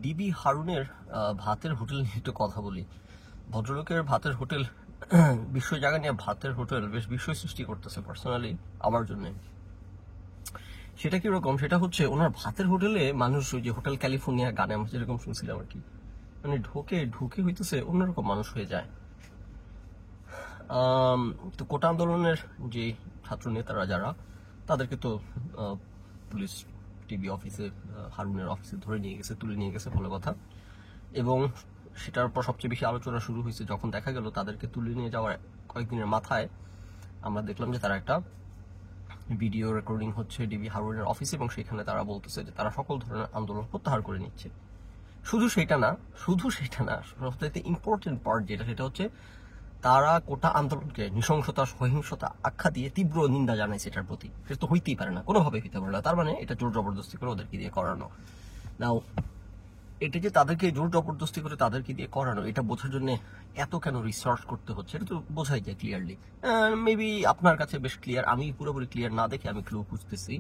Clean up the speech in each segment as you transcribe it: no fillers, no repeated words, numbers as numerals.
DB হারুনের ভাতের hotel নিয়ে একটু কথা বলি। ভদ্রলোকের ভাতের হোটেল বিশ্ব জায়গা নিয়ে ভাতের হোটেল বেশ বিস্ময় সৃষ্টি করতেছে পার্সোনালি আমার জন্য। সেটা কিরকম? সেটা হচ্ছে ওনার ভাতের হোটেলে মানুষ ওই যে হোটেল ক্যালিফোর্নিয়া গানে আমরা যেরকম শুনছিলাম আর কি, মানে ঢোকে ঢুকে হইতেছে অন্যরকম মানুষ হয়ে যায়। তো কোটা আন্দোলনের যে ছাত্র নেতারা যারা, তাদেরকে তো পুলিশ টিবি অফিসে, হারুনের অফিসে ধরে নিয়ে গেছে, তুলে নিয়ে গেছে, ভালো কথা। এবং সেটার পর সবচেয়ে বেশি আলোচনা শুরু হয়েছে যখন দেখা গেল তাদেরকে তুলে নিয়ে যাওয়ার কয়েকদিনের মাথায় আমরা দেখলাম যে তারা একটা ভিডিও রেকর্ডিং হচ্ছে ডিবি হারুনের অফিসে, এবং সেখানে তারা বলতেছে যে তারা সকল ধরনের আন্দোলন প্রত্যাহার করে নিচ্ছে। শুধু সেটা না, সবথেকে ইম্পর্টেন্ট পার্ট যেটা, সেটা হচ্ছে তারা কোটা আন্দোলনকে নৃশংসতা, সহিংসতা আখ্যা দিয়ে তীব্র নিন্দা জানাইছে এটার প্রতি। সেটা তো হইতেই পারে না, কোনোভাবে হইতে পারে না। তার মানে এটা জোর জবরদস্তি করে ওদেরকে দিয়ে করানো। নাও এটা যে তাদেরকে জোর জবরদস্তি করে তাদেরকে দিয়ে করানো, এটা বোঝার জন্য এত কেন রিসার্চ করতে হচ্ছে, এটা তো বোঝাই যায় ক্লিয়ারলি। মেবি আপনার কাছে বেশ ক্লিয়ার, আমি পুরোপুরি ক্লিয়ার না দেখে আমি ক্লু খুঁজতেছি।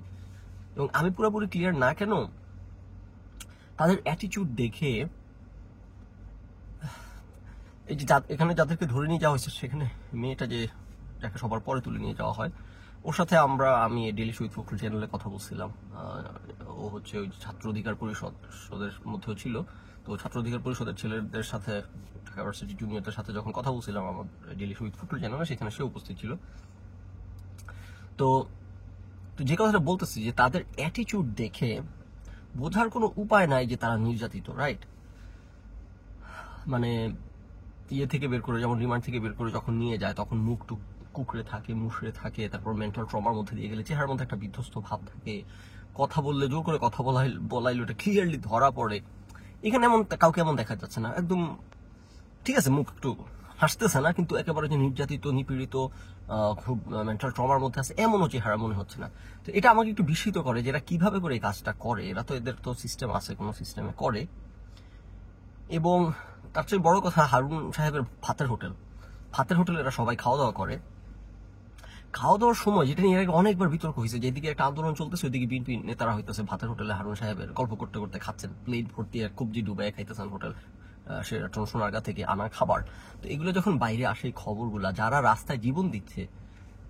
এবং আমি পুরোপুরি ক্লিয়ার না কেন, তাদের অ্যাটিটিউড দেখে, এই যে এখানে যাদেরকে ধরে নিয়ে যাওয়া হয়েছে, সেখানে মেয়েটা যে যাকে সবার পরে তুলে নিয়ে যাওয়া হয়, ওর সাথে আমি ডেলি শহীদ ফখরুল চ্যানেলে কথা বলছিলাম। ও হচ্ছে ওই ছাত্র অধিকার পরিষদের মধ্যেও ছিল। তো ছাত্র অধিকার পরিষদের ছেলেদের সাথে, ঢাকা ইউনিভার্সিটি জুনিয়রদের সাথে যখন কথা বলছিলাম আমার ডেলি শহীদ ফখরুল চ্যানেলে, সেখানে সে উপস্থিত ছিল। তো তো যে কথাটা বলতেছি, যে তাদের অ্যাটিটিউড দেখে বোঝার কোনো উপায় নাই যে তারা নির্যাতিত, রাইট? মানে ইয়ে থেকে বের করে, যেমন রিমান্ড থেকে বের করে যখন নিয়ে যায়, তখন মুখ টুক কুকড়ে থাকে, মুশড়ে থাকে, তারপর মেন্টাল ট্রমার মধ্যে দিয়ে গেলে চেহারার মধ্যে একটা বিধ্বস্ত ভাব থাকে, কথা বললে জোর করে কথা বলাইলে ওটা ক্লিয়ারলি ধরা পড়ে। এখানে কাউকে এমন দেখা যাচ্ছে না, একদম ঠিক আছে, মুখ একটু হাসতেছে না, কিন্তু একেবারে যে নির্যাতিত, নিপীড়িত, খুব মেন্টাল ট্রমার মধ্যে আছে এমনও চেহারা মনে হচ্ছে না। তো এটা আমাকে একটু বিস্মিত করে যে এরা কিভাবে করে এই কাজটা করে। এরা তো, এদের তো সিস্টেম আছে, কোনো সিস্টেমে করে। এবং তার চেয়ে বড় কথা, হারুন সাহেবের ভাতের হোটেল এরা সবাই খাওয়া দাওয়া করে। খাওয়া দাওয়ার সময়, যেটা নিয়ে অনেকবার বিতর্ক হয়েছে, যেদিকে একটা আন্দোলন চলতেছে ওইদিকে বিএনপি নেতারা হইতেছে ভাতের হোটেলে হারুন সাহেবের গল্প করতে করতে খাচ্ছেন, প্লেট ভর্তি কবজি ডুবে খাইতেছেন হোটেল সেরাটন সোনারগাঁ থেকে আনা খাবার। তো এগুলো যখন বাইরে আসে, খবরগুলা, যারা রাস্তায় জীবন দিচ্ছে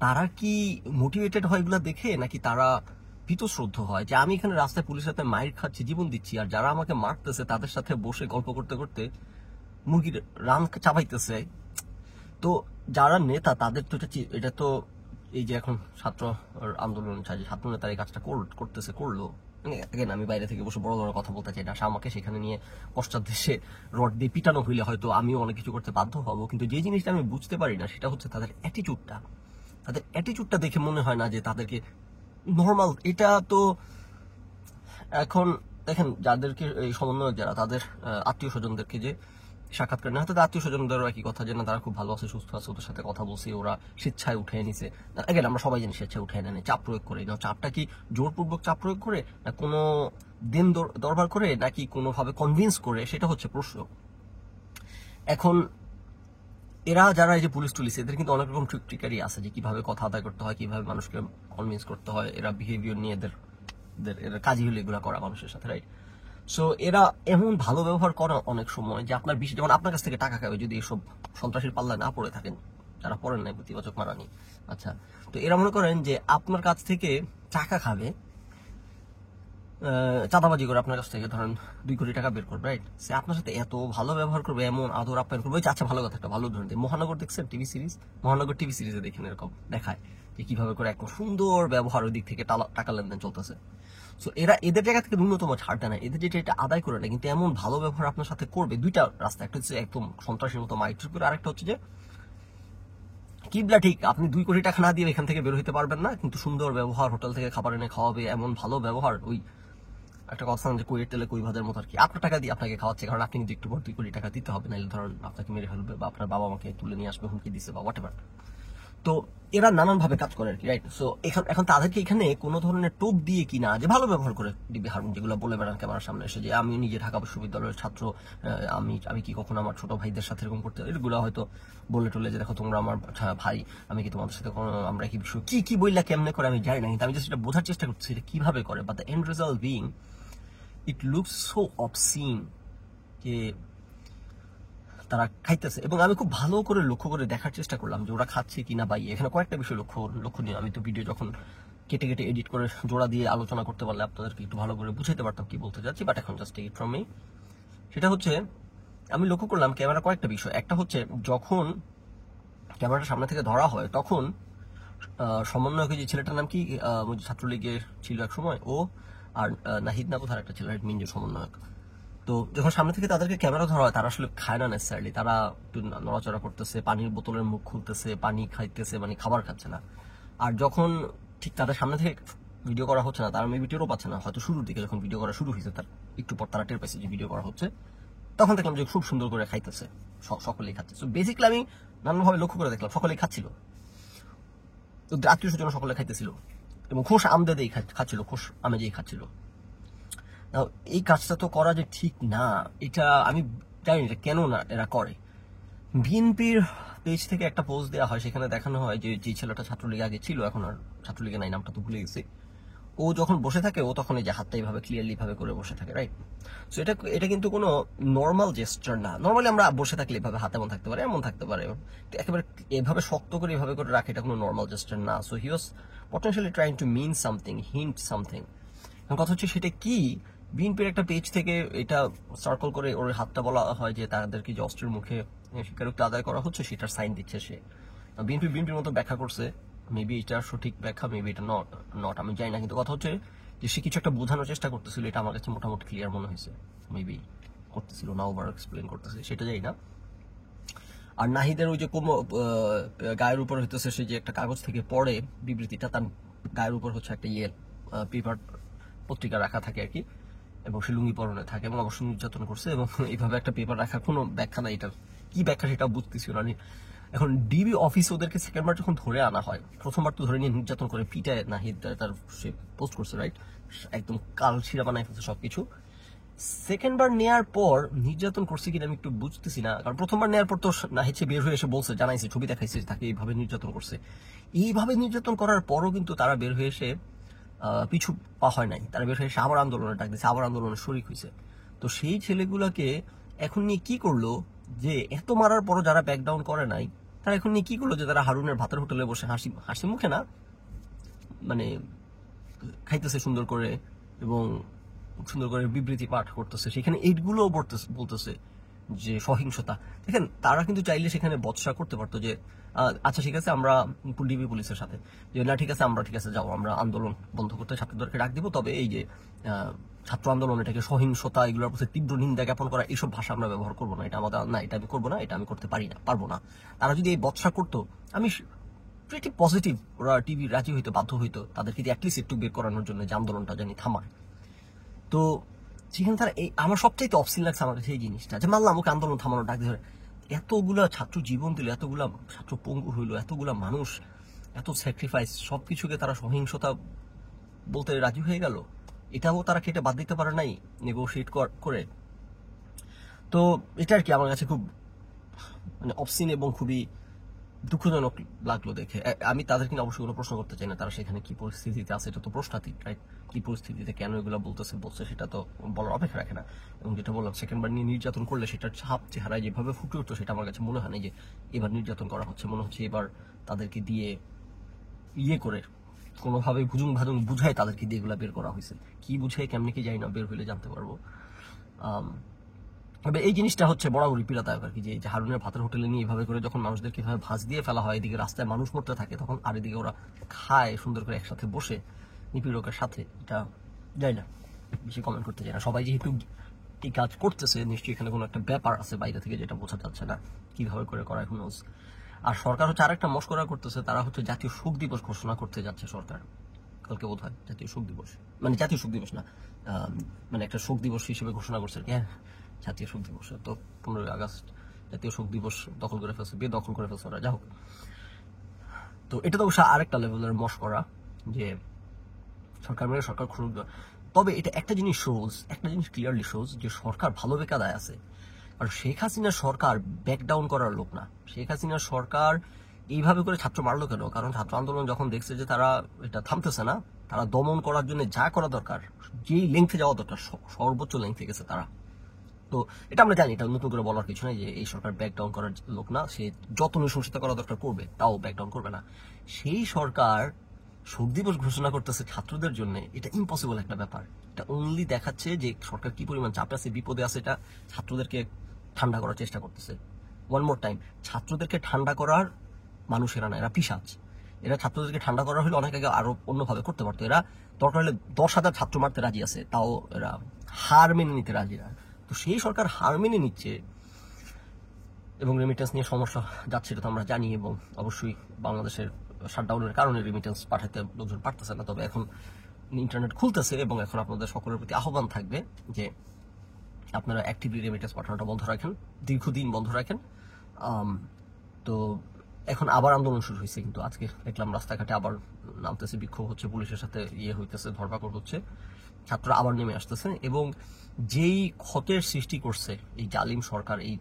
তারা কি মোটিভেটেড হয় এগুলা দেখে, নাকি তারা ভীতশ্রদ্ধ হয় যে আমি এখানে রাস্তায় পুলিশের সাথে মাইর খাচ্ছি, জীবন দিচ্ছি, আর যারা আমাকে মারতেছে তাদের সাথে বসে গল্প করতে করতে মুরগির রান চাপাইতেছে। তো যারা নেতা, তাদের তো এটা তো, এই যে এখন ছাত্র আন্দোলন, ছাত্র নেতারা এই কাজটা করলো। আমি বাইরে থেকে বসে বড় বড় কথা বলতে চাই না, আমাকে সেখানে নিয়ে পশ্চাৎ দেশে রড দিয়ে পিটানো হইলে হয়তো আমিও অনেক কিছু করতে বাধ্য হব। কিন্তু যে জিনিসটা আমি বুঝতে পারি না, সেটা হচ্ছে তাদের অ্যাটিটিউডটা দেখে মনে হয় না যে তাদেরকে নর্মাল। এটা তো এখন দেখেন, যাদেরকে এই সমন্বয়ক যারা, তাদের আত্মীয় স্বজনদেরকে যে সাক্ষাৎকার নেওয়া, তাদের আত্মীয় স্বজনদেরও একই কথা, যে না তারা খুব ভালো আছে, সুস্থ আছে, ওদের সাথে কথা বলছি, ওরা স্বেচ্ছায় উঠে নিছে। এগেন আমরা সবাই জানি স্বেচ্ছায় উঠে নেয়, চাপ প্রয়োগ করে। চাপটা কি জোরপূর্বক চাপ প্রয়োগ করে, না কোনো দিন দরবার করে, নাকি কোনোভাবে কনভিন্স করে, সেটা হচ্ছে প্রশ্ন। এখন এরা যারা এই যে পুলিশ টুলিশ, এদের কিন্তু অনেক রকম ট্রিকারি আছে, যে কিভাবে কথা আদায় করতে হয়, কিভাবে মানুষকে কনভিন্স করতে হয়। এরা বিহেভিয়ার নিয়ে এদের কাজই হলো এগুলো করা মানুষের সাথে, রাইট? সো এরা এমন ভালো ব্যবহার করে অনেক সময়, যে আপনার বেশি, যেমন আপনার কাছ থেকে টাকা খাবে যদি এসব সন্ত্রাসীর পাল্লায় না পড়ে থাকেন, যারা পড়েন নাই প্রতিবাচক মারানি। আচ্ছা, তো এরা মনে করেন যে আপনার কাছ থেকে টাকা খাবে, চাঁদাবাজি করে আপনার কাছ থেকে ধরেন 2 কোটি টাকা বের করবে, রাইট? সে আপনার সাথে এত ভালো ব্যবহার করবে, এমন আদর আপ্যায়ন করবে। আচ্ছা, ভালো কথা, একটা ভালো উদাহরণ দিই। মহানগর দেখছেন টিভি সিরিজ? মহানগর টিভি সিরিজে দেখেন এরকম দেখায় যে কিভাবে করে একদম সুন্দর ব্যবহার, ওই দিক থেকে টাকা লেনদেন চলতেছে। সো এদের জায়গা থেকে ন্যূনতম ছাড়টা নাই, এদের যেটা এটা আদায় করে না, কিন্তু এমন ভালো ব্যবহার আপনার সাথে করবে। দুইটা রাস্তা, একটা হচ্ছে একদম সন্ত্রাসীর মতো মাইক করে, আরেকটা হচ্ছে যে কিবলা ঠিক, আপনি 2 কোটি টাকা না দিয়ে এখান থেকে বের হইতে পারবেন না, কিন্তু সুন্দর ব্যবহার, হোটেল থেকে খাবার এনে খাওয়াবে, এমন ভালো ব্যবহার। ওই একটা কথা যে কইয়ের তেলে কই ভাজার মতো আর কি, আপনার টাকা দিয়ে আপনাকে খাওয়াচ্ছে, কারণ আপনি কিন্তু একটু পর 2 কোটি টাকা দিতে হবে, নাহলে ধরুন আপনাকে মেরে ফেলবে, বা আপনার বাবা মাকে তুলে নিয়ে আসবে, হুমকি দিচ্ছে, বা হোয়াট এভার। তো এরা নানান ভাবে কাজ করে আর কি, রাইট? সো এখন তাদেরকে এখানে কোনো ধরনের টোপ দিয়ে কিনা যে ভালো ব্যবহার করে ডিবি হারুন, যেগুলো বলে বেড়ান ক্যামেরার সামনে এসে, যে আমি নিজে ঢাকা বিশ্ববিদ্যালয়ের ছাত্র, আমি কি কখনো আমার ছোট ভাইদের সাথে এরকম করতে, এগুলো হয়তো বলে টলে, যে দেখো তোমরা আমার ভাই, আমি কি তোমাদের সাথে আমরা কি বিষয় কি বললা কেমনে করে আমি জানি না, কিন্তু আমি জাস্ট এটা বোঝার চেষ্টা করছি এটা কিভাবে করে। But the end result being, it looks so obscene যে তারা খাইতেছে। এবং আমি খুব ভালো করে লক্ষ্য করে দেখার চেষ্টা করলাম যে ওরা খাচ্ছে কিনা, বা এখানে কয়েকটা বিষয় লক্ষ্য দিন। আমি তো ভিডিও যখন কেটে কেটে এডিট করে জোড়া দিয়ে আলোচনা করতে পারলে আপনাদেরকে একটু ভালো করে বুঝাইতে পারতাম কি বলতে যাচ্ছি, বাট এখন just take it from me. সেটা হচ্ছে আমি লক্ষ্য করলাম ক্যামেরা কয়েকটা বিষয়। একটা হচ্ছে যখন ক্যামেরাটা সামনে থেকে ধরা হয় তখন সমন্বয়ক, যে ছেলেটার নাম কি, ছাত্রলীগের ছিল এক সময়, ও আর নাহিদ না কোথায় একটা ছেলে মিঞ্জু সমন্বয়ক। তো যখন সামনে থেকে তাদেরকে ক্যামেরা ধরা হয় তারা আসলে খায় না নেসেসারিলি, তারা একটু নড়াচড়া করতেছে, পানির বোতলের মুখ খুলতেছে, পানি খাইতেছে, মানে খাবার খাচ্ছে না। আর যখন ঠিক তাদের সামনে থেকে ভিডিও করা হচ্ছে না, তারা মেবি টেরও পাচ্ছে না, হয়তো শুরুর দিকে যখন ভিডিও করা শুরু হয়েছে তার একটু পর তারা টের পাইছে যে ভিডিও করা হচ্ছে, তখন দেখলাম যে খুব সুন্দর করে খাইতেছে, সকলেই খাচ্ছে। সো বেসিক্যালি আমি নানানভাবে লক্ষ্য করে দেখলাম সকলেই খাচ্ছিল, আত্মীয় স্বজন সকলে খাইতেছিল, এবং খোশ আমদে দিয়ে খাচ্ছিল, খোশ আমেজেই খাচ্ছিল। এই কাজটা তো করা যে ঠিক না, এটা আমি জানি না কেন না এরা করে। বিএনপির পেজ থেকে একটা পোস্ট দেওয়া হয়, সেখানে দেখানো হয় যে যে ছেলেটা ছাত্রলীগে আগে ছিল, এখন আর ছাত্রলীগে নাই, নামটা তো ভুলে গেছি, ও যখন বসে থাকে ও তখন এই যে হাতটা এইভাবে ক্লিয়ারলি ভাবে করে বসে থাকে, রাইট? সো এটা কিন্তু কোনো নর্মাল জেস্টার না। নর্মালি আমরা বসে থাকলে এভাবে হাত এমন থাকতে পারে, এমন থাকতে পারে, একেবারে এভাবে শক্ত করে এভাবে করে রাখে, এটা কোনো নর্মাল জেস্টার না। So he was potentially trying to mean something, hint something. এখন কথা হচ্ছে সেটা কি, বিএনপির একটা পেজ থেকে এটা সার্কল করে ওর হাতটা বলা হয় যে তাদেরকে যে অস্ত্রের মুখে স্বীকারোক্তি আদায় করা হচ্ছে সেটার সাইন দিচ্ছে সে। বিএনপির মতো ব্যাখ্যা করছে, মেবি এটা সঠিক ব্যাখ্যা, মেবি এটা নট, আমি জানি না। কিন্তু কথা হচ্ছে যে সে কিছু একটা বোঝানোর চেষ্টা করতেছিল, এটা আমার কাছে মোটামুটি ক্লিয়ার মনে হয়েছে। মেবি করতেছিল না, ওভার এক্সপ্লেন করতেছে, সেটা জানি না। আর নাহিদের ওই যে গায়ের উপর হইতেছে সে যে একটা কাগজ থেকে পড়ে বিবৃতিটা, তার গায়ের উপর হচ্ছে একটা পেপার পত্রিকা রাখা থাকে আর কি, এবং সে লুঙ্গি পরনে থাকে, এবং অবশ্যই নির্যাতন করছে, এবং এইভাবে একটা পেপার রাখা কোনো ব্যাখ্যা নাই, এটার কি ব্যাখ্যা সেটা বুঝতেছিল না। এখন ডিবি অফিস ওদেরকে সেকেন্ডবার যখন ধরে আনা হয়, প্রথমবার তো ধরে নিয়ে নির্যাতন করে পিটায় নাহিদ, তার সে পোস্ট করছে, রাইট, একদম কাল ছিঁড়া বানায় ফেলছে সবকিছু। সেকেন্ডবার নেয়ার পর নির্যাতন করছে কিনা আমি একটু বুঝতেছি না, কারণ প্রথমবার নেওয়ার পর তো নাহিদ বের হয়ে এসে বলছে, জানাইছে, ছবি দেখাইছে তাকে এইভাবে নির্যাতন করছে। এইভাবে নির্যাতন করার পরও কিন্তু তারা বের হয়ে এসে পিছু পা হয় নাই, তারা বের হয়ে এসে আবার আন্দোলনে ডাক দিয়েছে, আবার আন্দোলনে শরিক হয়েছে। তো সেই ছেলেগুলোকে এখন নিয়ে কি করলো, যে এত মারার পরও যারা ব্যাকডাউন করে নাই, তারা এখন নিয়ে কি করলো, যে তারা হারুনের ভাতের হোটেলে বসে হাসি মুখে না, মানে খাইতেছে সুন্দর করে, এবং সুন্দর করে বিবৃতি পাঠ করতেছে, সেখানে এইগুলো বলতেছে যে সহিংসতা। দেখেন, তারা কিন্তু চাইলে সেখানে বৎসা করতে পারতো যে আচ্ছা ঠিক আছে, আমরা ডিবি পুলিশের সাথে যে না ঠিক আছে, ঠিক আছে যাও, আমরা আন্দোলন বন্ধ করতে ছাত্রদেরকে ডাক দিব, তবে এই যে ছাত্র আন্দোলন এটাকে সহিংসতা, এগুলোর প্রতি তীব্র নিন্দা জ্ঞাপন করা, এইসব ভাষা আমরা ব্যবহার করবো না, এটা আমাদের না, এটা আমি করবো না, এটা আমি করতে পারবো না। তারা যদি এই বৎসা করতো, আমি প্রিটি পজিটিভ ওরা টিভি রাজি হইতো, বাধ্য হইতো তাদেরকে অ্যাটলিস্ট একটু বের করানোর জন্য, যে আন্দোলনটা জানি থামায়। তো সেখানে তারা আমার সবচাইতে অফসিন লাগছে আমার কাছে এই জিনিসটা, যে মানলাম ওকে আন্দোলন থামানোর ডাক ধরে, এতগুলা ছাত্র জীবন দিল, এতগুলা ছাত্র পঙ্গু হইলো, এতগুলা মানুষ, এত স্যাক্রিফাইস, সবকিছুকে তারা সহিংসতা বলতে রাজি হয়ে গেল, এটাও তারা কেটে বাদ দিতে পারে নাই নেগোশিয়েট করে। তো এটা আর কি আমার কাছে খুব মানে অফসিন এবং খুবই দুঃখজনক লাগলো দেখে। আমি তাদেরকে অবশ্যই কোনো প্রশ্ন করতে চাই না, তারা সেখানে কি পরিস্থিতিতে আছে, এটা তো প্রশ্নাতীত, রাইট? কি পরিস্থিতিতে কেন এগুলো বলছে সেটা তো বলার অপেক্ষা রাখে না। এবং যেটা বললাম, সেকেন্ডবার নিয়ে নির্যাতন করলে সেটার ছাপ চেহারায় যেভাবে ফুটে উঠতো, সেটা আমার কাছে মনে হয় না যে এবার নির্যাতন করা হচ্ছে, মনে হচ্ছে এবার তাদেরকে দিয়ে করে কোনোভাবে ভাজুং বুঝায় তাদেরকে দিয়ে এগুলো বের করা হয়েছে। কি বুঝাই কেমনি কি জানি না, বের হইলে জানতে পারবো। তবে এই জিনিসটা হচ্ছে বরাবরই পীড়াদায়ক আর কি, যে হারুনের ভাতের হোটেলে নিয়ে এভাবে করে যখন মানুষদেরকে এভাবে ভাঁজ দিয়ে ফেলা হয়, এদিকে রাস্তায় মানুষ মরতে থাকে তখন, আর এদিকে ওরা খায় সুন্দর করে একসাথে বসে নিপীড়কের সাথে। এটা যাই না, বেশি কমেন্ট করতে চাই না। সবাই যেহেতু এই কাজ করতেছে, নিশ্চয়ই এখানে কোনো একটা ব্যাপার আছে বাইরে থেকে, যেটা বোঝা যাচ্ছে না কিভাবে করে এখন। আর সরকার হচ্ছে আরেকটা মস্করা করতেছে, তারা হচ্ছে জাতীয় শোক দিবস ঘোষণা করতে যাচ্ছে সরকার কালকে, বোধ হয় জাতীয় শোক দিবস, মানে জাতীয় শোক দিবস না, মানে একটা শোক দিবস হিসেবে ঘোষণা করছে। হ্যাঁ, জাতীয় শোক দিবস তো 15ই আগস্ট জাতীয় শোক দিবস দখল করে ফেলছে, বেদখল করে ফেলছে ওরা। যাই হোক, তো এটা তো অবশ্য আরেকটা লেভেলের মস্করা, যে সরকার মেরে সরকার খুব। তবে এটা একটা জিনিস ক্লিয়ারলি শোজ যে সরকার ভালো বেকায়দায় আছে। আর শেখ হাসিনার সরকার ব্যাকডাউন করার লোক না। শেখ হাসিনার সরকার এইভাবে করে ছাত্র মারলো কেন? কারণ ছাত্র আন্দোলন যখন দেখছে যে তারা এটা থামতেছে না, তারা দমন করার জন্য যা করা দরকার, যেই লেংথে যাওয়া দরকার সর্বোচ্চ লেংথে গেছে তারা। তো এটা আমরা জানি, এটা নতুন করে বলার কিছু নাই যে এই সরকার ব্যাকডাউন করার লোক না, সে যত নৃশংসতা করা দরকার করবে, তাও ব্যাকডাউন করবে না। সেই সরকার শোক দিবস ঘোষণা করতেছে ছাত্রদের জন্য, এটা ইম্পসিবল একটা ব্যাপার। এটা অনলি দেখাচ্ছে যে সরকার কি পরিমাণ চাপে আছে, বিপদে আছে, এটা ছাত্রদেরকে ঠান্ডা করার চেষ্টা করতেছে। ওয়ান মোর টাইম, ছাত্রদেরকে ঠান্ডা করার মানুষেরা না, এরা পিশাচ। এরা ছাত্রদেরকে ঠান্ডা করা হলে অনেক আগে আরো অন্যভাবে করতে পারতো। এরা দরকার হলে 10,000 ছাত্র মারতে রাজি আছে, তাও এরা হার মেনে নিতে রাজি না। তো সেই সরকার হার মেনে নিচ্ছে এবং রেমিটেন্স নিয়ে সমস্যা যাচ্ছে, এটা তো আমরা জানি। এবং অবশ্যই বাংলাদেশের শাটডাউনের কারণে রেমিটেন্স পাঠাতে লোকজন পারতেছে না। তবে এখন ইন্টারনেট খুলতেছে এবং এখন আপনাদের সকলের প্রতি আহ্বান থাকবে যে আপনারা অ্যাক্টিভলি রেমিটেন্স পাঠানোটা বন্ধ রাখেন, দীর্ঘদিন বন্ধ রাখেন। তো এখন আবার আন্দোলন শুরু হয়েছে, কিন্তু আজকে দেখলাম রাস্তাঘাটে আবার নামতেছে, বিক্ষোভ হচ্ছে, পুলিশের সাথে হইতেছে, ধরপাকড় হচ্ছে, ছাত্ররা আবার নেমে আসতেছে। এবং যেই ক্ষতের সৃষ্টি করছে এই জালিম সরকার, এই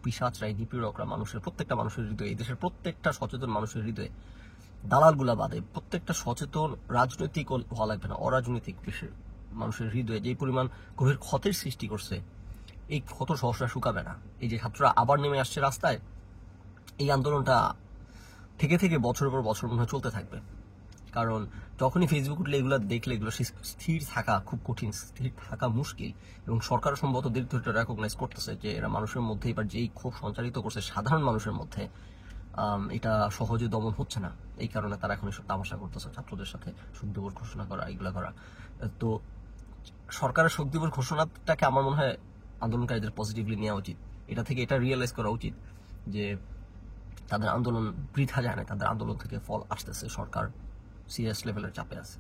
পিশাচরা, এই নিপীড়করা মানুষের, প্রত্যেকটা মানুষের হৃদয়ে, এই দেশের প্রত্যেকটা সচেতন মানুষের হৃদয়ে, দালালগুলা বাদে প্রত্যেকটা সচেতন, রাজনৈতিক হওয়া লাগবে না, অরাজনৈতিক মানুষের হৃদয়ে যেই পরিমাণ গভীর ক্ষতের সৃষ্টি করছে, এই ক্ষত সহসা শুকাবে না। এই যে ছাত্ররা আবার নেমে আসছে রাস্তায়, এই আন্দোলনটা থেকে থেকে বছরের পর বছর মনে হয় চলতে থাকবে। কারণ যখনই ফেসবুক উঠলে এগুলো দেখলে, এগুলো স্থির থাকা খুব কঠিন, স্থির থাকা মুশকিল। এবং সরকার সম্ভবত দীর্ঘটা রেকগনাইজ করতেছে যে এরা মানুষের মধ্যে এবার যেই ক্ষোভ সঞ্চারিত করছে সাধারণ মানুষের মধ্যে, এটা সহজে দমন হচ্ছে না। এই কারণে তারা এখন এসব তামাশা করতেছে, ছাত্রদের সাথে শোক দিবস ঘোষণা করা, এগুলা করা। তো সরকারের শোক দিবস ঘোষণাটাকে আমার মনে হয় আন্দোলনকারীদের পজিটিভলি নেওয়া উচিত। এটা থেকে এটা রিয়েলাইজ করা উচিত যে তাদের আন্দোলন বৃথা যায় না, তাদের আন্দোলন থেকে ফল আসতেছে, সরকার সিরিয়াস লেভেলের চাপে আছে।